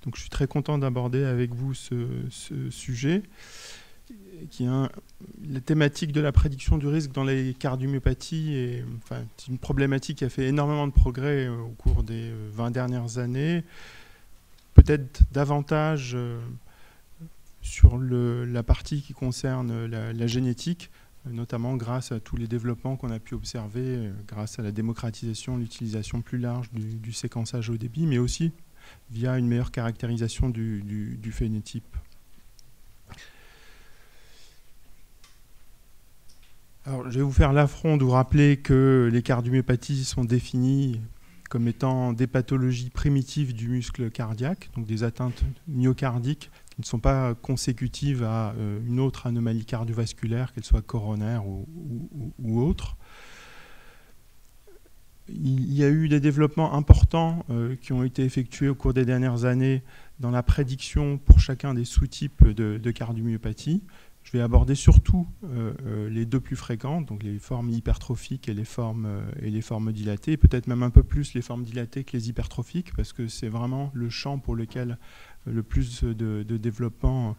Donc je suis très content d'aborder avec vous ce sujet, qui est la thématique de la prédiction du risque dans les cardiomyopathies. C'est une problématique qui a fait énormément de progrès au cours des 20 dernières années, peut-être davantage sur la partie qui concerne la génétique, notamment grâce à tous les développements qu'on a pu observer, grâce à la démocratisation, l'utilisation plus large du séquençage haut débit, mais aussi via une meilleure caractérisation du phénotype. Alors, je vais vous faire l'affront de vous rappeler que les cardiomyopathies sont définies comme étant des pathologies primitives du muscle cardiaque, donc des atteintes myocardiques qui ne sont pas consécutives à une autre anomalie cardiovasculaire, qu'elle soit coronaire ou autre. Il y a eu des développements importants qui ont été effectués au cours des dernières années dans la prédiction pour chacun des sous-types de cardiomyopathie. Je vais aborder surtout les deux plus fréquentes, donc les formes hypertrophiques et les formes dilatées, peut-être même un peu plus les formes dilatées que les hypertrophiques, parce que c'est vraiment le champ pour lequel le plus de développements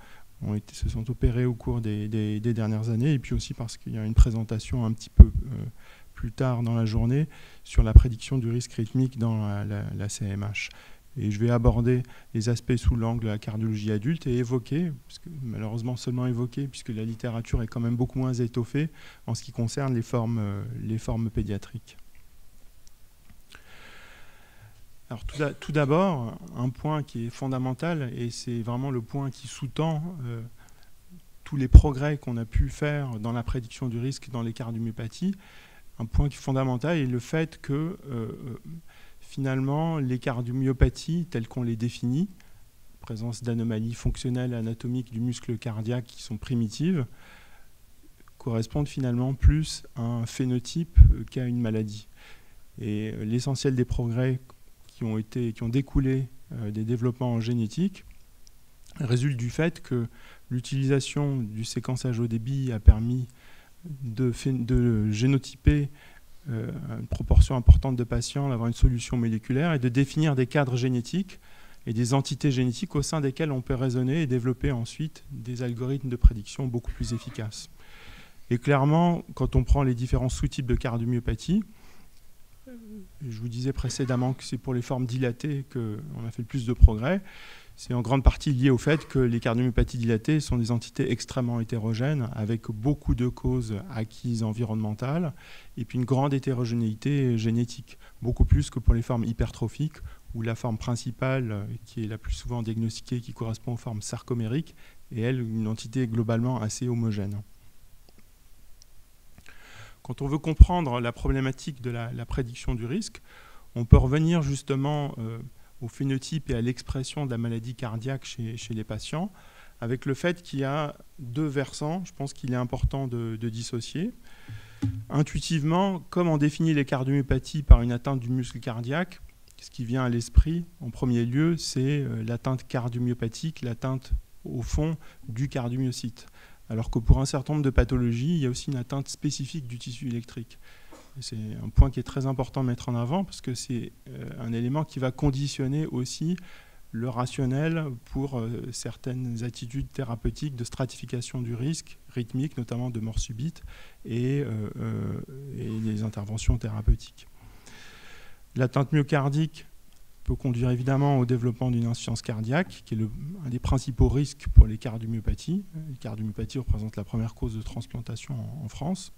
se sont opérés au cours des dernières années, et puis aussi parce qu'il y a une présentation un petit peu plus tard dans la journée sur la prédiction du risque rythmique dans la CMH. Et je vais aborder les aspects sous l'angle de la cardiologie adulte et évoquer, parce que malheureusement seulement évoquer, puisque la littérature est quand même beaucoup moins étoffée en ce qui concerne les formes pédiatriques. Alors tout d'abord, un point qui est fondamental, et c'est vraiment le point qui sous-tend tous les progrès qu'on a pu faire dans la prédiction du risque dans les cardiomyopathies, un point qui est fondamental est le fait que finalement, les cardiomyopathies, telles qu'on les définit, présence d'anomalies fonctionnelles anatomiques du muscle cardiaque qui sont primitives, correspondent finalement plus à un phénotype qu'à une maladie. Et l'essentiel des progrès qui ont découlé des développements en génétique résulte du fait que l'utilisation du séquençage haut débit a permis de génotyper une proportion importante de patients, d'avoir une solution moléculaire et de définir des cadres génétiques et des entités génétiques au sein desquelles on peut raisonner et développer ensuite des algorithmes de prédiction beaucoup plus efficaces. Et clairement, quand on prend les différents sous-types de cardiomyopathie, je vous disais précédemment que c'est pour les formes dilatées qu'on a fait le plus de progrès. C'est en grande partie lié au fait que les cardiomyopathies dilatées sont des entités extrêmement hétérogènes, avec beaucoup de causes acquises environnementales, et puis une grande hétérogénéité génétique, beaucoup plus que pour les formes hypertrophiques, où la forme principale, qui est la plus souvent diagnostiquée, qui correspond aux formes sarcomériques, est, elle, une entité globalement assez homogène. Quand on veut comprendre la problématique de la prédiction du risque, on peut revenir justement au phénotype et à l'expression de la maladie cardiaque chez les patients, avec le fait qu'il y a deux versants, je pense qu'il est important de dissocier. Intuitivement, comme on définit les cardiomyopathies par une atteinte du muscle cardiaque, ce qui vient à l'esprit en premier lieu, c'est l'atteinte cardiomyopathique, l'atteinte au fond du cardiomyocyte. Alors que pour un certain nombre de pathologies, il y a aussi une atteinte spécifique du tissu électrique. C'est un point qui est très important à mettre en avant parce que c'est un élément qui va conditionner aussi le rationnel pour certaines attitudes thérapeutiques de stratification du risque rythmique, notamment de mort subite, et les interventions thérapeutiques. L'atteinte myocardique peut conduire évidemment au développement d'une insuffisance cardiaque, qui est un des principaux risques pour les cardiomyopathies. Les cardiomyopathies représentent la première cause de transplantation en France.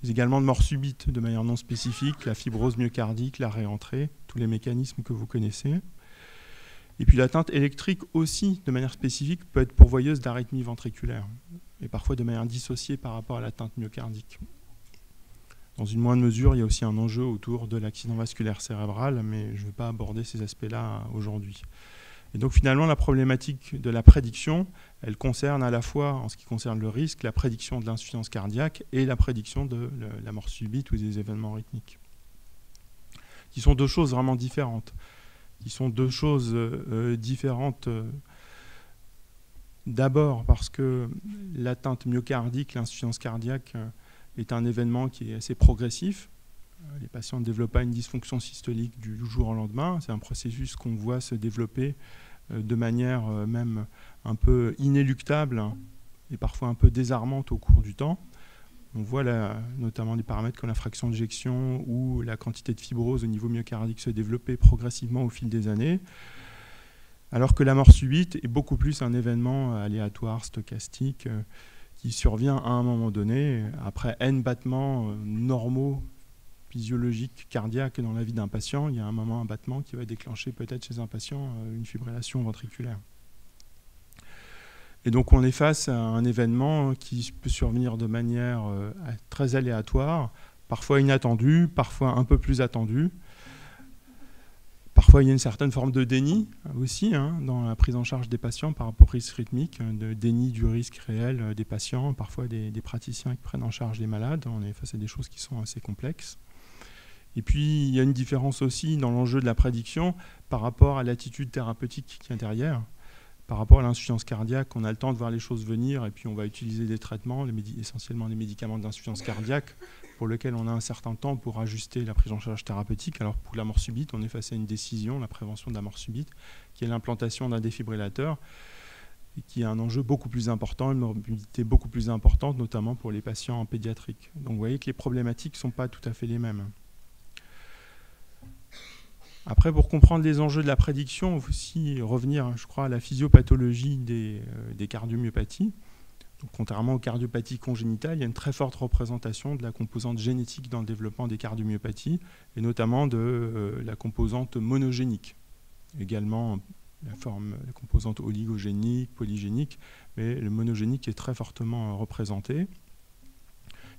Mais également de mort subite de manière non spécifique, la fibrose myocardique, la réentrée, tous les mécanismes que vous connaissez. Et puis l'atteinte électrique aussi, de manière spécifique, peut être pourvoyeuse d'arythmie ventriculaire, et parfois de manière dissociée par rapport à l'atteinte myocardique. Dans une moindre mesure, il y a aussi un enjeu autour de l'accident vasculaire cérébral, mais je ne vais pas aborder ces aspects-là aujourd'hui. Et donc finalement, la problématique de la prédiction, elle concerne à la fois, en ce qui concerne le risque, la prédiction de l'insuffisance cardiaque et la prédiction de la mort subite ou des événements rythmiques, qui sont deux choses vraiment différentes. D'abord parce que l'atteinte myocardique, l'insuffisance cardiaque, est un événement qui est assez progressif. les patients ne développent pas une dysfonction systolique du jour au lendemain. C'est un processus qu'on voit se développer de manière même un peu inéluctable et parfois un peu désarmante au cours du temps. On voit là, notamment des paramètres comme la fraction d'éjection ou la quantité de fibrose au niveau myocardique se développer progressivement au fil des années, alors que la mort subite est beaucoup plus un événement aléatoire, stochastique, qui survient à un moment donné, après N battements normaux, physiologiques, cardiaques dans la vie d'un patient. Il y a un moment, un battement qui va déclencher peut-être chez un patient une fibrillation ventriculaire. Et donc on est face à un événement qui peut survenir de manière très aléatoire, parfois inattendue, parfois un peu plus attendue. Parfois il y a une certaine forme de déni aussi dans la prise en charge des patients par rapport au risque rythmique, de déni du risque réel des patients, parfois des praticiens qui prennent en charge les malades. On est face à des choses qui sont assez complexes. Et puis il y a une différence aussi dans l'enjeu de la prédiction par rapport à l'attitude thérapeutique qui est derrière. Par rapport à l'insuffisance cardiaque, on a le temps de voir les choses venir et puis on va utiliser des traitements, essentiellement les médicaments d'insuffisance cardiaque, pour lesquels on a un certain temps pour ajuster la prise en charge thérapeutique. Alors pour la mort subite, on est face à une décision, la prévention de la mort subite, qui est l'implantation d'un défibrillateur, et qui a un enjeu beaucoup plus important, une morbidité beaucoup plus importante, notamment pour les patients en pédiatrique. Donc vous voyez que les problématiques ne sont pas tout à fait les mêmes. Après, pour comprendre les enjeux de la prédiction, il faut aussi revenir, je crois, à la physiopathologie des cardiomyopathies. Donc, contrairement aux cardiopathies congénitales, il y a une très forte représentation de la composante génétique dans le développement des cardiomyopathies, et notamment de la composante monogénique. Également, la composante oligogénique, polygénique, mais le monogénique est très fortement représenté.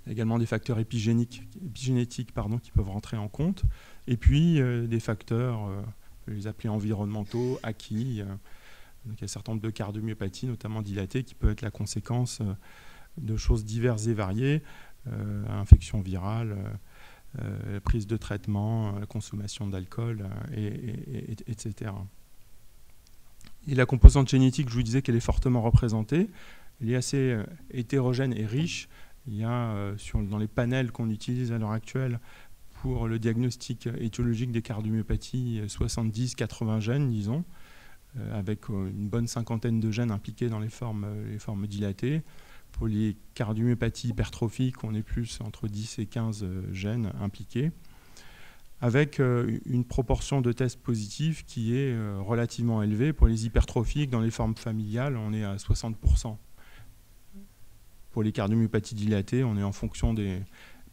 Il y a également des facteurs épigénétiques qui peuvent rentrer en compte. Et puis des facteurs, on peut les appeler environnementaux, acquis. Donc il y a un certain nombre de cardiomyopathies, notamment dilatées, qui peuvent être la conséquence de choses diverses et variées, infections virales, prise de traitement, consommation d'alcool, etc. Et la composante génétique, je vous disais qu'elle est fortement représentée. Elle est assez hétérogène et riche. Il y a dans les panels qu'on utilise à l'heure actuelle pour le diagnostic étiologique des cardiomyopathies 70-80 gènes, disons, avec une bonne cinquantaine de gènes impliqués dans les formes dilatées. Pour les cardiomyopathies hypertrophiques, on est plus entre 10 et 15 gènes impliqués, avec une proportion de tests positifs qui est relativement élevée. Pour les hypertrophiques, dans les formes familiales, on est à 60%. Pour les cardiomyopathies dilatées, on est en fonction des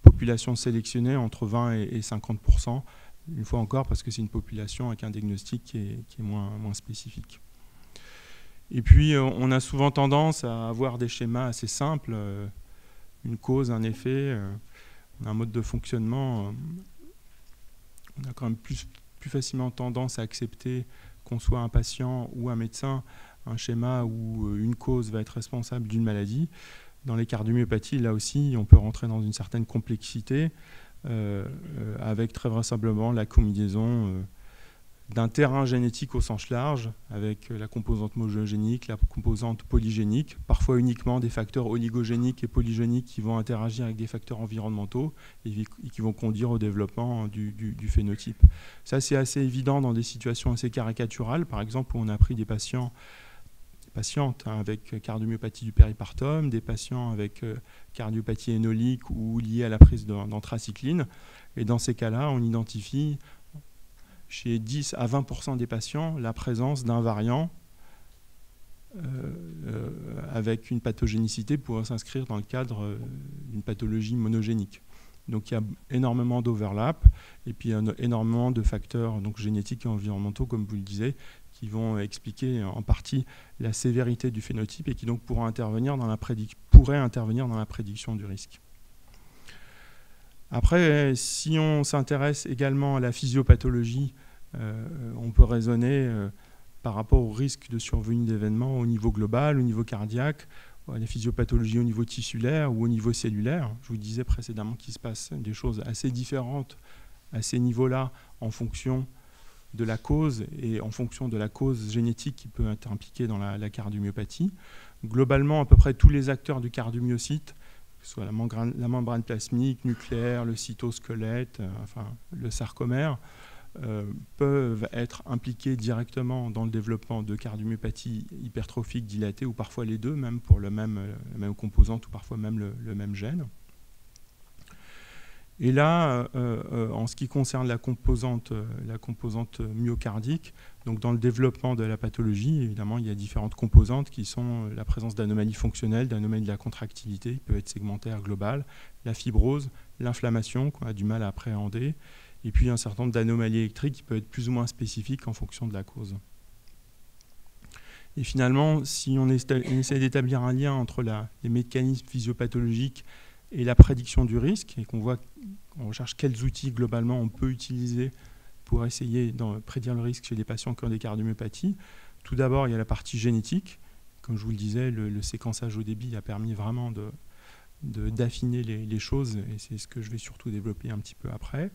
populations sélectionnées entre 20 et 50%, une fois encore parce que c'est une population avec un diagnostic qui est moins spécifique. Et puis on a souvent tendance à avoir des schémas assez simples, une cause, un effet, un mode de fonctionnement. On a quand même plus facilement tendance à accepter qu'on soit un patient ou un médecin, un schéma où une cause va être responsable d'une maladie. Dans les cardiomyopathies, là aussi, on peut rentrer dans une certaine complexité avec très vraisemblablement la combinaison d'un terrain génétique au sens large, avec la composante monogénique, la composante polygénique, parfois uniquement des facteurs oligogéniques et polygéniques qui vont interagir avec des facteurs environnementaux et qui vont conduire au développement du phénotype. Ça, c'est assez évident dans des situations assez caricaturales, par exemple où on a pris des patientes avec cardiomyopathie du péripartum, des patients avec cardiopathie hénolique ou liée à la prise d'anthracycline. Et dans ces cas-là, on identifie chez 10 à 20% des patients la présence d'un variant avec une pathogénicité pour s'inscrire dans le cadre d'une pathologie monogénique. Donc il y a énormément d'overlap et puis il y a énormément de facteurs donc, génétiques et environnementaux, comme vous le disiez, qui vont expliquer en partie la sévérité du phénotype et qui donc pourraient intervenir dans la prédiction du risque. Après, si on s'intéresse également à la physiopathologie, on peut raisonner par rapport au risque de survenue d'événements au niveau global, au niveau cardiaque, à la physiopathologie au niveau tissulaire ou au niveau cellulaire. Je vous disais précédemment qu'il se passe des choses assez différentes à ces niveaux-là en fonction de la cause et en fonction de la cause génétique qui peut être impliquée dans la cardiomyopathie. Globalement, à peu près tous les acteurs du cardiomyocyte que ce soit la membrane plasmique, nucléaire, le cytosquelette, enfin, le sarcomère, peuvent être impliqués directement dans le développement de cardiomyopathie hypertrophique dilatée, ou parfois les deux, même pour la même composante, ou parfois même le même gène. Et là, en ce qui concerne la composante myocardique, donc dans le développement de la pathologie, évidemment, il y a différentes composantes qui sont la présence d'anomalies fonctionnelles, d'anomalies de la contractilité, qui peuvent être segmentaires, globales, la fibrose, l'inflammation, qu'on a du mal à appréhender, et puis un certain nombre d'anomalies électriques qui peuvent être plus ou moins spécifiques en fonction de la cause. Et finalement, si on essaie d'établir un lien entre les mécanismes physiopathologiques et la prédiction du risque, et qu'on recherche quels outils globalement on peut utiliser pour essayer de prédire le risque chez les patients qui ont des cardiomyopathies. Tout d'abord, il y a la partie génétique. Comme je vous le disais, le séquençage au débit a permis vraiment d'affiner les choses, et c'est ce que je vais surtout développer un petit peu après.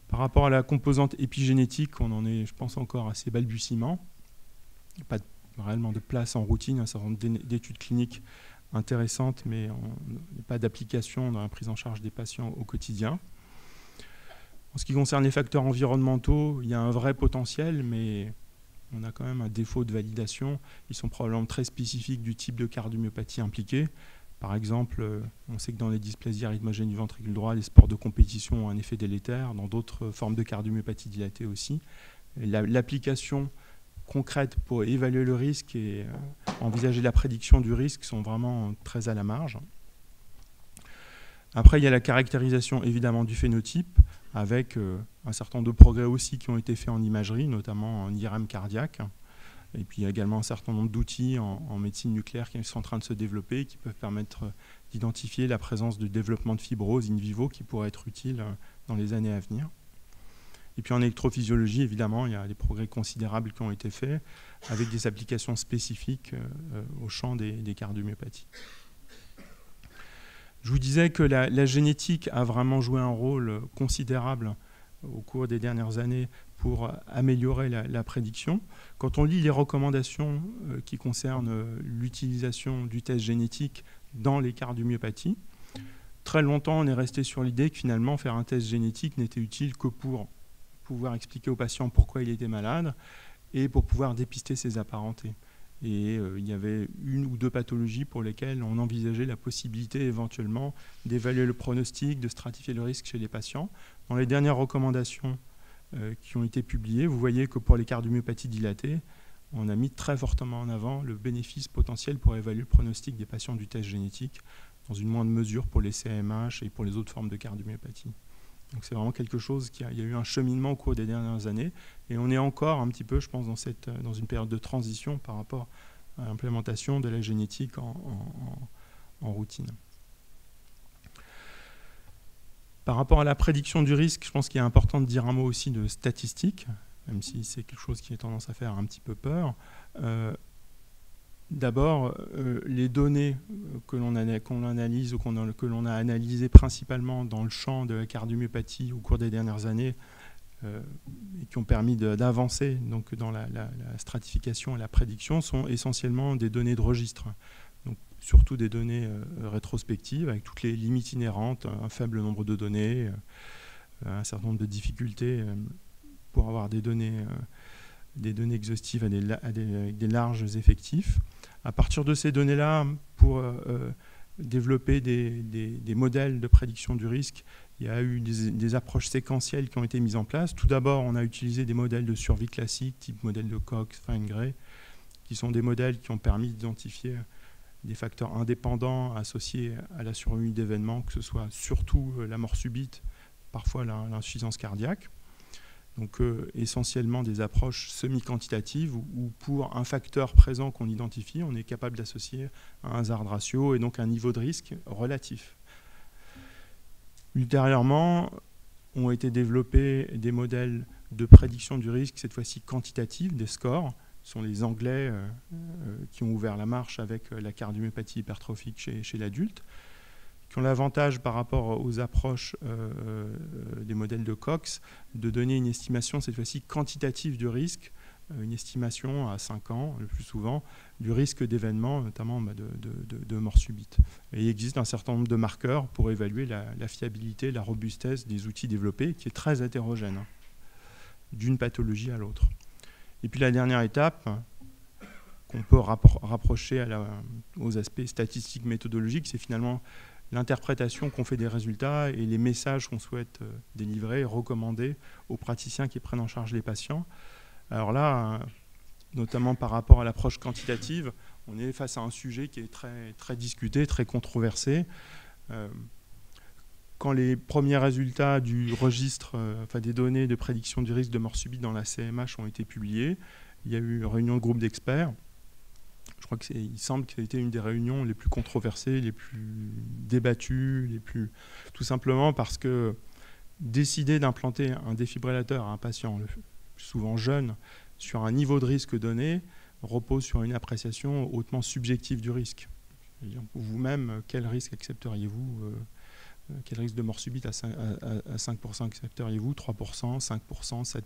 Par rapport à la composante épigénétique, on en est, je pense, encore à ses balbutiements. Il n'y a pas réellement de place en routine, un certain nombre d'études cliniques intéressantes, mais pas d'application dans la prise en charge des patients au quotidien. En ce qui concerne les facteurs environnementaux, il y a un vrai potentiel, mais on a quand même un défaut de validation. Ils sont probablement très spécifiques du type de cardiomyopathie impliquée. Par exemple, on sait que dans les dysplasies rythmogènes du ventricule droit, les sports de compétition ont un effet délétère, dans d'autres formes de cardiomyopathie dilatée aussi. L'application concrète pour évaluer le risque et envisager la prédiction du risque sont vraiment très à la marge. Après, il y a la caractérisation évidemment du phénotype, avec un certain nombre de progrès aussi qui ont été faits en imagerie, notamment en IRM cardiaque. Et puis il y a également un certain nombre d'outils en médecine nucléaire qui sont en train de se développer, qui peuvent permettre d'identifier la présence de développement de fibrose in vivo qui pourrait être utile dans les années à venir. Et puis en électrophysiologie, évidemment, il y a des progrès considérables qui ont été faits avec des applications spécifiques au champ des cardiomyopathies. Je vous disais que la génétique a vraiment joué un rôle considérable au cours des dernières années pour améliorer la prédiction. Quand on lit les recommandations qui concernent l'utilisation du test génétique dans les cardiomyopathies, très longtemps on est resté sur l'idée que finalement faire un test génétique n'était utile que pour pouvoir expliquer au patient pourquoi il était malade et pour pouvoir dépister ses apparentés. Et il y avait une ou deux pathologies pour lesquelles on envisageait la possibilité éventuellement d'évaluer le pronostic, de stratifier le risque chez les patients. Dans les dernières recommandations qui ont été publiées, vous voyez que pour les cardiomyopathies dilatées, on a mis très fortement en avant le bénéfice potentiel pour évaluer le pronostic des patients du test génétique, dans une moindre mesure pour les CMH et pour les autres formes de cardiomyopathie. Donc c'est vraiment quelque chose il y a eu un cheminement au cours des dernières années, et on est encore un petit peu, je pense, dans une période de transition par rapport à l'implémentation de la génétique en routine. Par rapport à la prédiction du risque, je pense qu'il est important de dire un mot aussi de statistique, même si c'est quelque chose qui a tendance à faire un petit peu peur. D'abord, les données que l'on analyse ou que l'on a analysées principalement dans le champ de la cardiomyopathie au cours des dernières années et qui ont permis d'avancer donc dans la stratification et la prédiction sont essentiellement des données de registre, donc surtout des données rétrospectives avec toutes les limites inhérentes, un faible nombre de données, un certain nombre de difficultés pour avoir des données exhaustives avec des larges effectifs. À partir de ces données-là, pour développer des modèles de prédiction du risque, il y a eu des approches séquentielles qui ont été mises en place. Tout d'abord, on a utilisé des modèles de survie classiques, type modèle de Cox, Fine-Gray, qui sont des modèles qui ont permis d'identifier des facteurs indépendants associés à la survenue d'événements, que ce soit surtout la mort subite, parfois l'insuffisance cardiaque. Donc essentiellement des approches semi-quantitatives où pour un facteur présent qu'on identifie, on est capable d'associer un hazard ratio et donc un niveau de risque relatif. Ultérieurement, ont été développés des modèles de prédiction du risque, cette fois-ci quantitatifs, des scores. Ce sont les Anglais qui ont ouvert la marche avec la cardiomyopathie hypertrophique chez l'adulte, qui ont l'avantage par rapport aux approches des modèles de Cox de donner une estimation cette fois-ci quantitative du risque une estimation à 5 ans, le plus souvent, du risque d'événements, notamment de mort subite. Et il existe un certain nombre de marqueurs pour évaluer la fiabilité, la robustesse des outils développés, qui est très hétérogène, d'une pathologie à l'autre. Et puis la dernière étape, qu'on peut rapprocher aux aspects statistiques méthodologiques, c'est finalement l'interprétation qu'on fait des résultats et les messages qu'on souhaite délivrer, recommander aux praticiens qui prennent en charge les patients. Alors là, notamment par rapport à l'approche quantitative, on est face à un sujet qui est très, très discuté, très controversé. Quand les premiers résultats du registre, des données de prédiction du risque de mort subite dans la CMH ont été publiés, il y a eu une réunion de groupe d'experts. Je crois qu'il semble que ça a été une des réunions les plus controversées, les plus débattues, tout simplement parce que décider d'implanter un défibrillateur à un patient, souvent jeune, sur un niveau de risque donné, repose sur une appréciation hautement subjective du risque. Vous-même, quel risque accepteriez-vous quel risque de mort subite à 5% accepteriez-vous? 3%, 5%,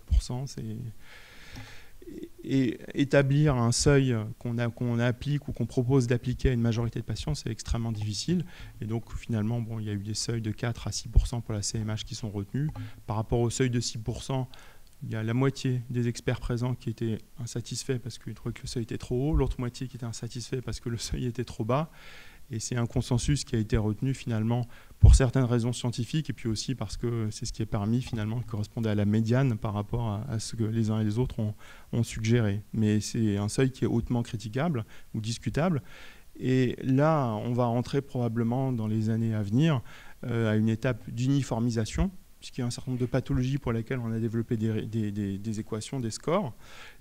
7%, et établir un seuil qu'on applique ou qu'on propose d'appliquer à une majorité de patients, c'est extrêmement difficile. Et donc finalement, il y a eu des seuils de 4 à 6% pour la CMH qui sont retenus. Par rapport au seuil de 6%, il y a la moitié des experts présents qui étaient insatisfaits parce qu'ils trouvaient que le seuil était trop haut, l'autre moitié qui était insatisfait parce que le seuil était trop bas. Et c'est un consensus qui a été retenu finalement pour certaines raisons scientifiques et puis aussi parce que c'est ce qui est permis finalement, qui correspondait à la médiane par rapport à ce que les uns et les autres ont suggéré. Mais c'est un seuil qui est hautement critiquable ou discutable. Et là, on va rentrer probablement dans les années à venir à une étape d'uniformisation, puisqu'il y a un certain nombre de pathologies pour lesquelles on a développé des équations, des scores.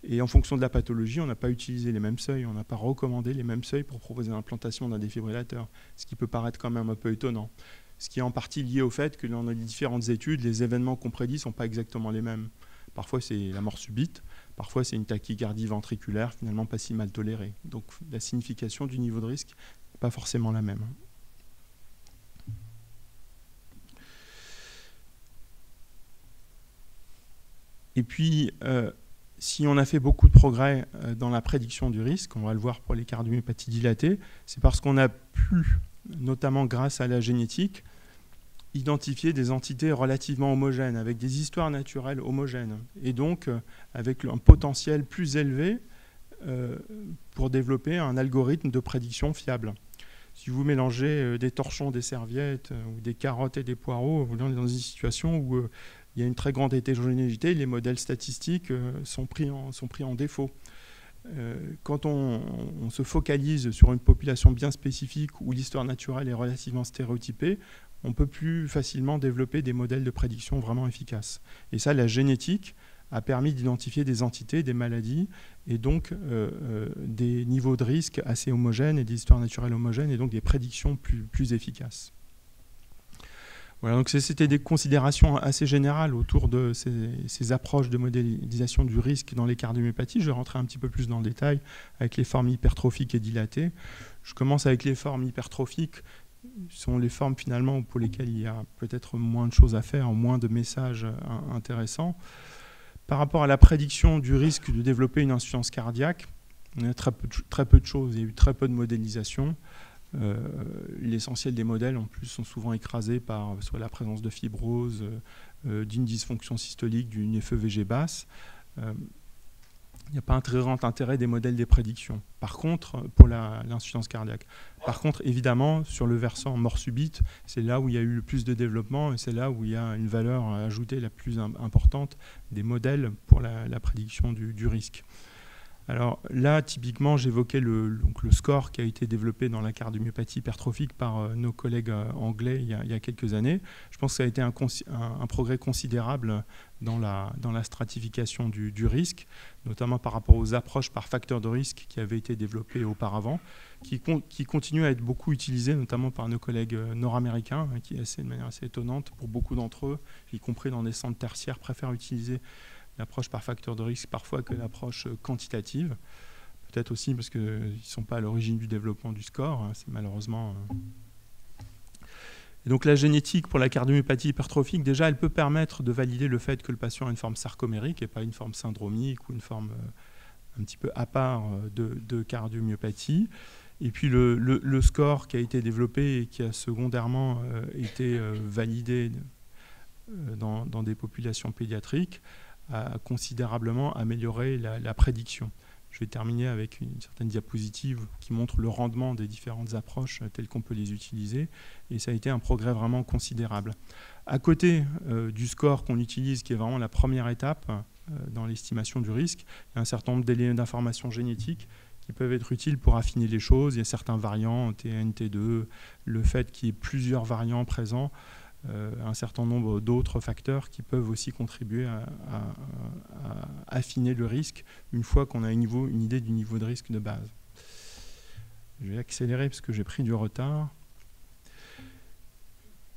Et en fonction de la pathologie, on n'a pas utilisé les mêmes seuils, on n'a pas recommandé les mêmes seuils pour proposer l'implantation d'un défibrillateur, ce qui peut paraître quand même un peu étonnant. Ce qui est en partie lié au fait que dans les différentes études, les événements qu'on prédit ne sont pas exactement les mêmes. Parfois, c'est la mort subite, parfois, c'est une tachycardie ventriculaire, finalement pas si mal tolérée. Donc, la signification du niveau de risque n'est pas forcément la même. Et puis, si on a fait beaucoup de progrès dans la prédiction du risque, on va le voir pour les cardiomyopathies dilatées, c'est parce qu'on a pu, notamment grâce à la génétique, identifier des entités relativement homogènes, avec des histoires naturelles homogènes, et donc avec un potentiel plus élevé pour développer un algorithme de prédiction fiable. Si vous mélangez des torchons, des serviettes, ou des carottes et des poireaux, vous êtes dans une situation où il y a une très grande hétérogénéité, les modèles statistiques sont pris en défaut. Quand on se focalise sur une population bien spécifique où l'histoire naturelle est relativement stéréotypée, on peut plus facilement développer des modèles de prédiction vraiment efficaces. Et ça, la génétique a permis d'identifier des entités, des maladies, et donc des niveaux de risque assez homogènes et des histoires naturelles homogènes, et donc des prédictions plus efficaces. Voilà, donc c'était des considérations assez générales autour de ces approches de modélisation du risque dans les cardiomyopathies. Je vais rentrer un petit peu plus dans le détail avec les formes hypertrophiques et dilatées. Je commence avec les formes hypertrophiques. Ce sont les formes finalement pour lesquelles il y a peut-être moins de choses à faire, moins de messages intéressants. Par rapport à la prédiction du risque de développer une insuffisance cardiaque, il y a très peu de choses, il y a eu très peu de modélisation. L'essentiel des modèles en plus sont souvent écrasés par soit la présence de fibrose, d'une dysfonction systolique, d'une FEVG basse. Il n'y a pas un très grand intérêt des modèles des prédictions. Par contre, pour l'insuffisance cardiaque. Par contre, évidemment, sur le versant mort subite, c'est là où il y a eu le plus de développement et c'est là où il y a une valeur ajoutée la plus importante des modèles pour la prédiction du risque. Alors là, typiquement, j'évoquais le score qui a été développé dans la cardiomyopathie hypertrophique par nos collègues anglais il y a quelques années. Je pense que ça a été un progrès considérable dans la stratification du risque, notamment par rapport aux approches par facteur de risque qui avaient été développées auparavant, qui continuent à être beaucoup utilisées, notamment par nos collègues nord-américains, qui, de manière assez étonnante, pour beaucoup d'entre eux, y compris dans des centres tertiaires, préfèrent utiliser l'approche par facteur de risque parfois que l'approche quantitative. Peut-être aussi parce qu'ils ne sont pas à l'origine du développement du score. C'est malheureusement... Et donc la génétique pour la cardiomyopathie hypertrophique, déjà, elle peut permettre de valider le fait que le patient a une forme sarcomérique et pas une forme syndromique ou une forme un petit peu à part de cardiomyopathie. Et puis le score qui a été développé et qui a secondairement été validé dans des populations pédiatriques a considérablement amélioré la prédiction. Je vais terminer avec une certaine diapositive qui montre le rendement des différentes approches telles qu'on peut les utiliser. Et ça a été un progrès vraiment considérable. À côté du score qu'on utilise, qui est vraiment la première étape dans l'estimation du risque, il y a un certain nombre d'éléments d'information génétique qui peuvent être utiles pour affiner les choses. Il y a certains variants, T1, T2, le fait qu'il y ait plusieurs variants présents, un certain nombre d'autres facteurs qui peuvent aussi contribuer à affiner le risque une fois qu'on a une idée du niveau de risque de base. Je vais accélérer parce que j'ai pris du retard.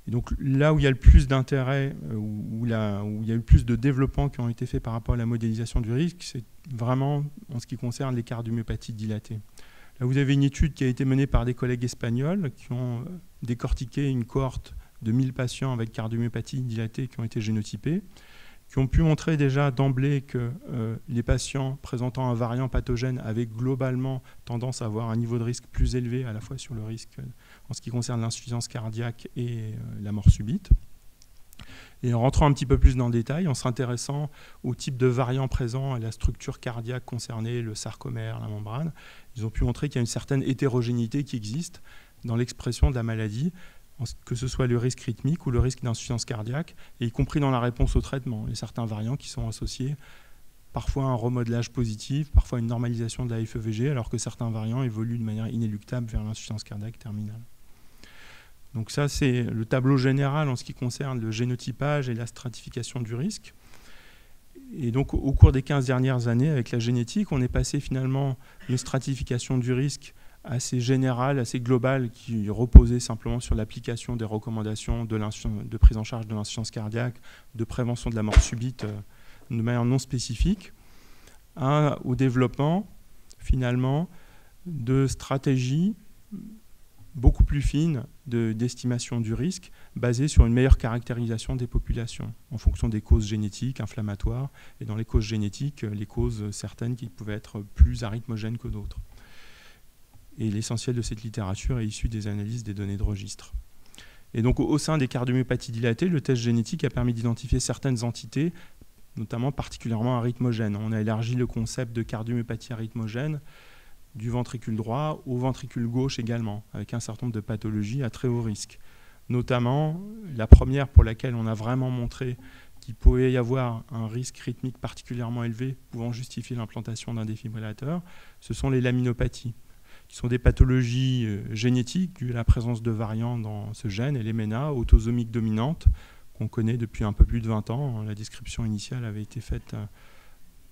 Et donc là où il y a le plus d'intérêt, où il y a eu le plus de développements qui ont été faits par rapport à la modélisation du risque, c'est vraiment en ce qui concerne les cardiomyopathies dilatées. Là, vous avez une étude qui a été menée par des collègues espagnols qui ont décortiqué une cohorte de 1000 patients avec cardiomyopathie dilatée qui ont été génotypés, qui ont pu montrer déjà d'emblée que les patients présentant un variant pathogène avaient globalement tendance à avoir un niveau de risque plus élevé à la fois sur le risque en ce qui concerne l'insuffisance cardiaque et la mort subite. Et en rentrant un petit peu plus dans le détail, en s'intéressant au type de variant présent, à la structure cardiaque concernée, le sarcomère, la membrane, ils ont pu montrer qu'il y a une certaine hétérogénéité qui existe dans l'expression de la maladie, que ce soit le risque rythmique ou le risque d'insuffisance cardiaque, et y compris dans la réponse au traitement. Il y a certains variants qui sont associés parfois à un remodelage positif, parfois à une normalisation de la FEVG, alors que certains variants évoluent de manière inéluctable vers l'insuffisance cardiaque terminale. Donc ça, c'est le tableau général en ce qui concerne le génotypage et la stratification du risque. Et donc, au cours des 15 dernières années, avec la génétique, on est passé finalement d'une stratification du risque assez générale, assez globale, qui reposait simplement sur l'application des recommandations de prise en charge de l'insuffisance cardiaque, de prévention de la mort subite de manière non spécifique, au développement, finalement, de stratégies beaucoup plus fines d'estimation du risque, basées sur une meilleure caractérisation des populations, en fonction des causes génétiques, inflammatoires, et dans les causes génétiques, les causes certaines qui pouvaient être plus arythmogènes que d'autres. Et l'essentiel de cette littérature est issu des analyses des données de registre. Et donc, au sein des cardiomyopathies dilatées, le test génétique a permis d'identifier certaines entités, notamment particulièrement arythmogènes. On a élargi le concept de cardiomyopathie arythmogène du ventricule droit au ventricule gauche également, avec un certain nombre de pathologies à très haut risque. Notamment, la première pour laquelle on a vraiment montré qu'il pouvait y avoir un risque rythmique particulièrement élevé pouvant justifier l'implantation d'un défibrillateur, ce sont les laminopathies, qui sont des pathologies génétiques dues à la présence de variants dans ce gène, et les MENA, autosomiques dominantes, qu'on connaît depuis un peu plus de 20 ans. La description initiale avait été faite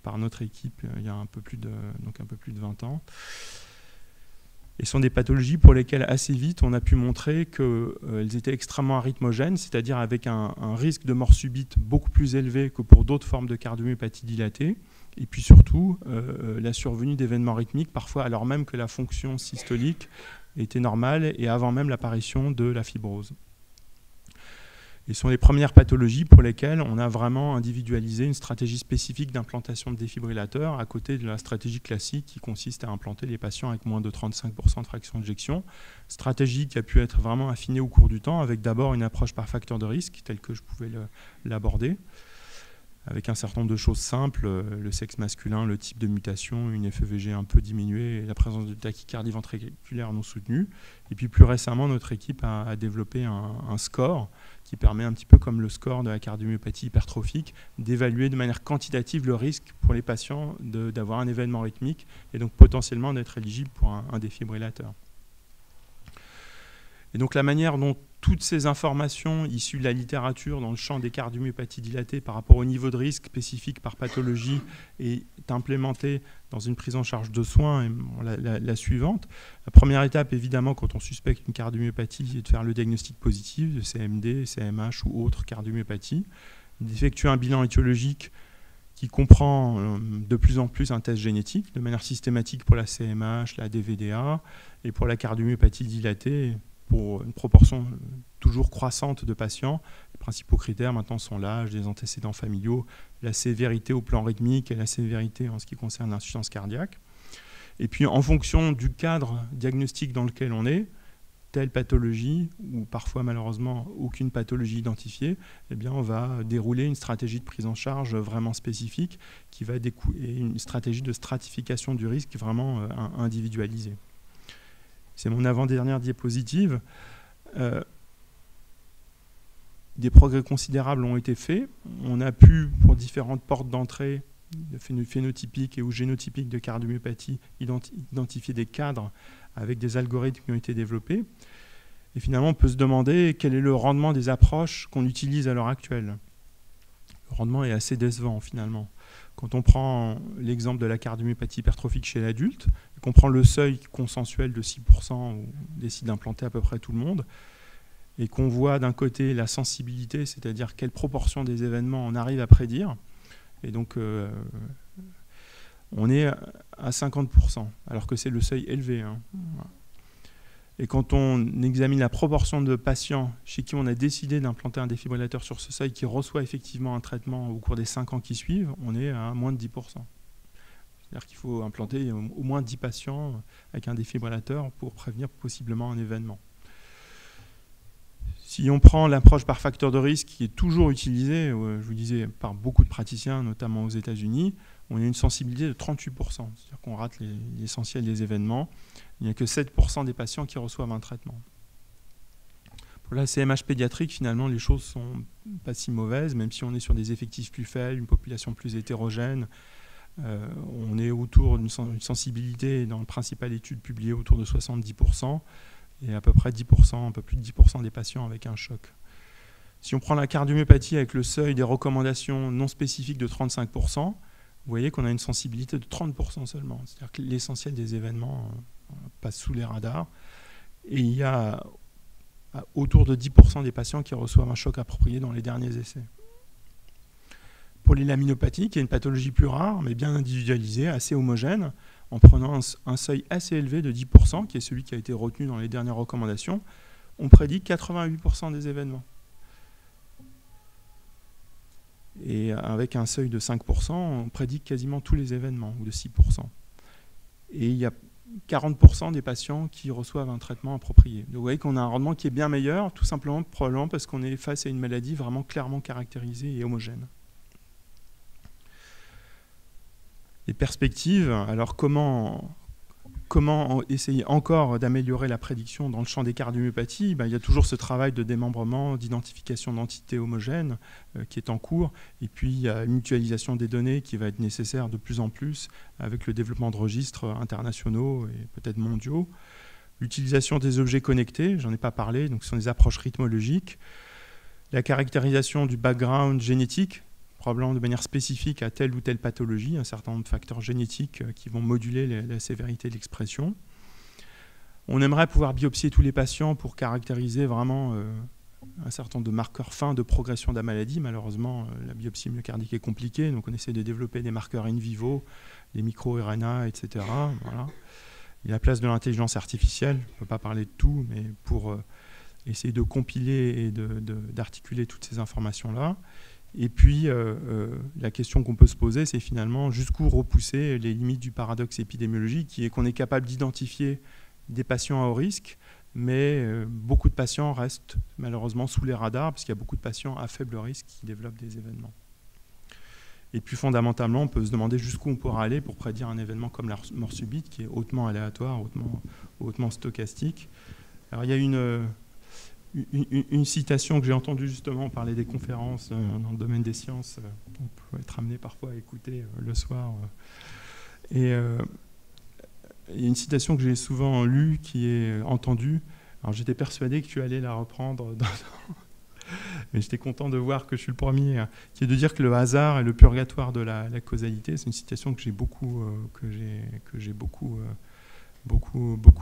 par notre équipe il y a un peu plus de 20 ans. Et ce sont des pathologies pour lesquelles assez vite on a pu montrer qu'elles étaient extrêmement arythmogènes, c'est-à-dire avec un risque de mort subite beaucoup plus élevé que pour d'autres formes de cardiomyopathie dilatée, et puis surtout la survenue d'événements rythmiques, parfois alors même que la fonction systolique était normale et avant même l'apparition de la fibrose. Et ce sont les premières pathologies pour lesquelles on a vraiment individualisé une stratégie spécifique d'implantation de défibrillateurs à côté de la stratégie classique qui consiste à implanter les patients avec moins de 35% de fraction d'éjection. Stratégie qui a pu être vraiment affinée au cours du temps avec d'abord une approche par facteur de risque telle que je pouvais l'aborder, avec un certain nombre de choses simples, le sexe masculin, le type de mutation, une FEVG un peu diminuée et la présence de tachycardie ventriculaire non soutenue. Et puis plus récemment, notre équipe a développé un score qui permet un petit peu comme le score de la cardiomyopathie hypertrophique d'évaluer de manière quantitative le risque pour les patients d'avoir un événement rythmique et donc potentiellement d'être éligible pour un défibrillateur. Et donc la manière dont toutes ces informations issues de la littérature dans le champ des cardiomyopathies dilatées par rapport au niveau de risque spécifique par pathologie est implémentée dans une prise en charge de soins la suivante. La première étape, évidemment, quand on suspecte une cardiomyopathie, est de faire le diagnostic positif de CMD, CMH ou autre cardiomyopathie, d'effectuer un bilan étiologique qui comprend de plus en plus un test génétique de manière systématique pour la CMH, la DVDA et pour la cardiomyopathie dilatée, pour une proportion toujours croissante de patients. Les principaux critères maintenant sont l'âge, les antécédents familiaux, la sévérité au plan rythmique et la sévérité en ce qui concerne l'insuffisance cardiaque. Et puis en fonction du cadre diagnostique dans lequel on est, telle pathologie, ou parfois malheureusement aucune pathologie identifiée, eh bien on va dérouler une stratégie de prise en charge vraiment spécifique qui va et une stratégie de stratification du risque vraiment individualisée. C'est mon avant-dernière diapositive. Des progrès considérables ont été faits. On a pu, pour différentes portes d'entrée phénotypiques et ou génotypiques de cardiomyopathie, identifier des cadres avec des algorithmes qui ont été développés. Et finalement, on peut se demander quel est le rendement des approches qu'on utilise à l'heure actuelle. Le rendement est assez décevant, finalement. Quand on prend l'exemple de la cardiomyopathie hypertrophique chez l'adulte, et qu'on prend le seuil consensuel de 6%, où on décide d'implanter à peu près tout le monde, et qu'on voit d'un côté la sensibilité, c'est-à-dire quelle proportion des événements on arrive à prédire, et donc on est à 50%, alors que c'est le seuil élevé. Hein. Et quand on examine la proportion de patients chez qui on a décidé d'implanter un défibrillateur sur ce seuil qui reçoit effectivement un traitement au cours des 5 ans qui suivent, on est à moins de 10%. C'est-à-dire qu'il faut implanter au moins 10 patients avec un défibrillateur pour prévenir possiblement un événement. Si on prend l'approche par facteur de risque qui est toujours utilisée, je vous disais, par beaucoup de praticiens, notamment aux États-Unis, on a une sensibilité de 38%. C'est-à-dire qu'on rate l'essentiel des événements. Il n'y a que 7% des patients qui reçoivent un traitement. Pour la CMH pédiatrique, finalement, les choses ne sont pas si mauvaises, même si on est sur des effectifs plus faibles, une population plus hétérogène. On est autour d'une sensibilité, dans la principale étude publiée, autour de 70%. Et à peu près 10%, un peu plus de 10% des patients avec un choc. Si on prend la cardiomyopathie avec le seuil des recommandations non spécifiques de 35%, vous voyez qu'on a une sensibilité de 30% seulement. C'est-à-dire que l'essentiel des événements passe sous les radars. Et il y a autour de 10% des patients qui reçoivent un choc approprié dans les derniers essais. Pour les laminopathies, qui est une pathologie plus rare, mais bien individualisée, assez homogène, en prenant un seuil assez élevé de 10%, qui est celui qui a été retenu dans les dernières recommandations, on prédit 88% des événements. Et avec un seuil de 5%, on prédit quasiment tous les événements, ou de 6%. Et il y a 40% des patients qui reçoivent un traitement approprié. Donc vous voyez qu'on a un rendement qui est bien meilleur, tout simplement, probablement parce qu'on est face à une maladie vraiment clairement caractérisée et homogène. Les perspectives, alors comment essayer encore d'améliorer la prédiction dans le champ des cardiomyopathies? Il y a toujours ce travail de démembrement, d'identification d'entités homogènes qui est en cours, et puis il y a une mutualisation des données qui va être nécessaire de plus en plus avec le développement de registres internationaux et peut-être mondiaux. L'utilisation des objets connectés, j'en ai pas parlé, donc ce sont des approches rythmologiques. La caractérisation du background génétique, probablement de manière spécifique à telle ou telle pathologie, un certain nombre de facteurs génétiques qui vont moduler la sévérité de l'expression. On aimerait pouvoir biopsier tous les patients pour caractériser vraiment un certain nombre de marqueurs fins de progression de la maladie. Malheureusement, la biopsie myocardique est compliquée, donc on essaie de développer des marqueurs in vivo, des micro-RNA, etc. Voilà. Il y a la place de l'intelligence artificielle, je ne peux pas parler de tout, mais pour essayer de compiler et d'articuler toutes ces informations-là. Et puis, la question qu'on peut se poser, c'est finalement jusqu'où repousser les limites du paradoxe épidémiologique, qui est qu'on est capable d'identifier des patients à haut risque, mais beaucoup de patients restent malheureusement sous les radars, parce qu'il y a beaucoup de patients à faible risque qui développent des événements. Et puis fondamentalement, on peut se demander jusqu'où on pourra aller pour prédire un événement comme la mort subite, qui est hautement aléatoire, hautement stochastique. Alors il y a une citation que j'ai entendue justement parler des conférences dans le domaine des sciences, on peut être amené parfois à écouter le soir. Et il y a une citation que j'ai souvent lue, qui est entendue. Alors j'étais persuadé que tu allais la reprendre, mais j'étais content de voir que je suis le premier, qui est de dire que le hasard est le purgatoire de la causalité. C'est une citation que j'ai beaucoup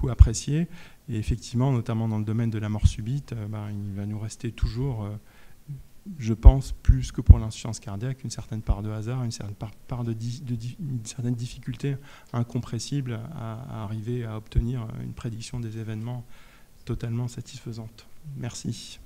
appréciée. Et effectivement, notamment dans le domaine de la mort subite, il va nous rester toujours, je pense, plus que pour l'insuffisance cardiaque, une certaine part de hasard, une certaine une certaine difficulté incompressible à arriver à obtenir une prédiction des événements totalement satisfaisante. Merci.